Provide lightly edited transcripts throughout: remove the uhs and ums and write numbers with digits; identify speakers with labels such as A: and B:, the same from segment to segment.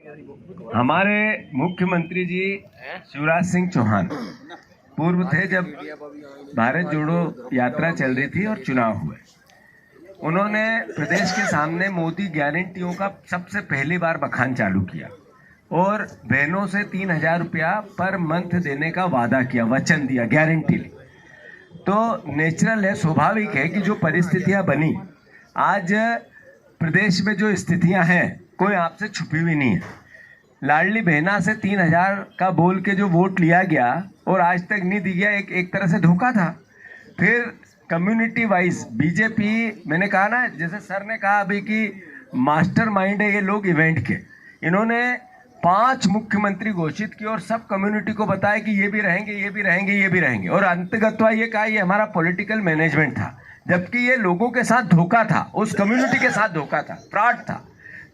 A: हमारे मुख्यमंत्री जी शिवराज सिंह चौहान पूर्व थे जब भारत जोड़ो यात्रा चल रही थी और चुनाव हुए। उन्होंने प्रदेश के सामने मोदी गारंटियों का सबसे पहली बार बखान चालू किया और बहनों से 3,000 रुपया पर मंथ देने का वादा किया, वचन दिया, गारंटी ली। तो नेचुरल है, स्वाभाविक है कि जो परिस्थितियां बनी आज प्रदेश में, जो स्थितियां हैं, कोई आपसे छुपी हुई नहीं है। लाडली बहना से 3,000 का बोल के जो वोट लिया गया और आज तक नहीं दिया, एक तरह से धोखा था। फिर कम्युनिटी वाइज बीजेपी, मैंने कहा ना, जैसे सर ने कहा अभी कि मास्टरमाइंड है ये लोग इवेंट के। इन्होंने 5 मुख्यमंत्री घोषित किए और सब कम्युनिटी को बताया कि ये भी रहेंगे, ये भी रहेंगे, ये भी रहेंगे, और अंतगतवा ये कहा ये हमारा पॉलिटिकल मैनेजमेंट था, जबकि ये लोगों के साथ धोखा था, उस कम्युनिटी के साथ धोखा था, फ्रॉड था।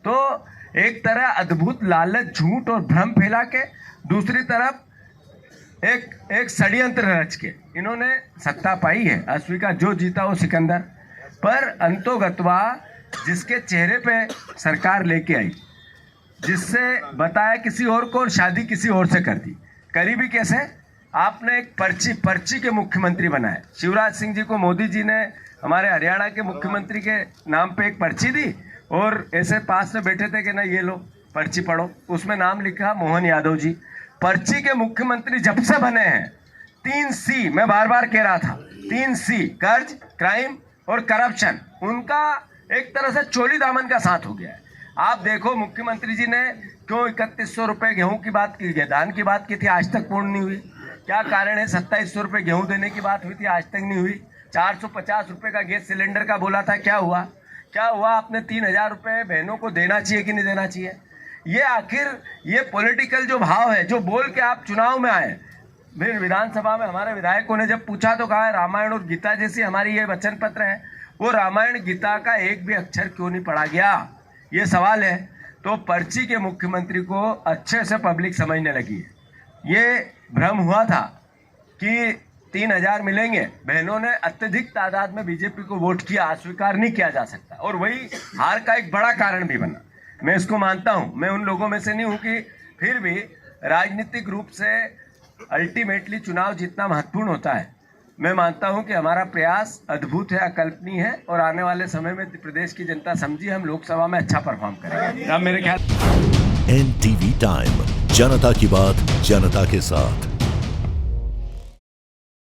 A: तो एक तरह अद्भुत लालच, झूठ और भ्रम फैला के, दूसरी तरफ एक षड्यंत्र रच के इन्होंने सत्ता पाई है। अस्वीकार जो जीता वो सिकंदर, पर अंतोगतवा जिसके चेहरे पे सरकार लेके आई, जिससे बताया किसी और को और शादी किसी और से कर दी। करी भी कैसे? आपने एक पर्ची के मुख्यमंत्री बनाए। शिवराज सिंह जी को मोदी जी ने हमारे हरियाणा के मुख्यमंत्री के नाम पे एक पर्ची दी और ऐसे पास में बैठे थे कि ना ये लो पर्ची पढ़ो, उसमें नाम लिखा मोहन यादव जी। पर्ची के मुख्यमंत्री जब से बने हैं 3C, मैं बार बार कह रहा था, 3C, कर्ज, क्राइम और करप्शन, उनका एक तरह से चोली दामन का साथ हो गया है। आप देखो मुख्यमंत्री जी ने क्यों 3100 रुपये गेहूं की बात की, दान की बात की थी, आज तक पूर्ण नहीं हुई। क्या कारण है? 2700 रुपये गेहूं देने की बात हुई थी, आज तक नहीं हुई। 450 रुपये का गैस सिलेंडर का बोला था, क्या हुआ? क्या हुआ? आपने 3,000 रुपये बहनों को देना चाहिए कि नहीं देना चाहिए? ये आखिर ये पॉलिटिकल जो भाव है, जो बोल के आप चुनाव में आए। फिर विधानसभा में हमारे विधायकों ने जब पूछा तो कहा रामायण और गीता जैसी हमारी ये वचन पत्र है, वो रामायण गीता का एक भी अक्षर क्यों नहीं पढ़ा गया, ये सवाल है। तो पर्ची के मुख्यमंत्री को अच्छे से पब्लिक समझने लगी है। ये भ्रम हुआ था कि 3,000 मिलेंगे, बहनों ने अत्यधिक तादाद में बीजेपी को वोट किया, अस्वीकार नहीं किया जा सकता, और वही हार का एक बड़ा कारण भी बना। मैं इसको मानता हूं, मैं उन लोगों में से नहीं हूं कि फिर भी राजनीतिक रूप से अल्टीमेटली चुनाव जीतना महत्वपूर्ण होता है। मैं मानता हूं कि हमारा प्रयास अद्भुत है, अकल्पनीय है, और आने वाले समय में प्रदेश की जनता समझी हम लोकसभा में अच्छा परफॉर्म करेंगे। अब मेरे ख्याल
B: NTV टाइम, जनता की बात जनता के साथ।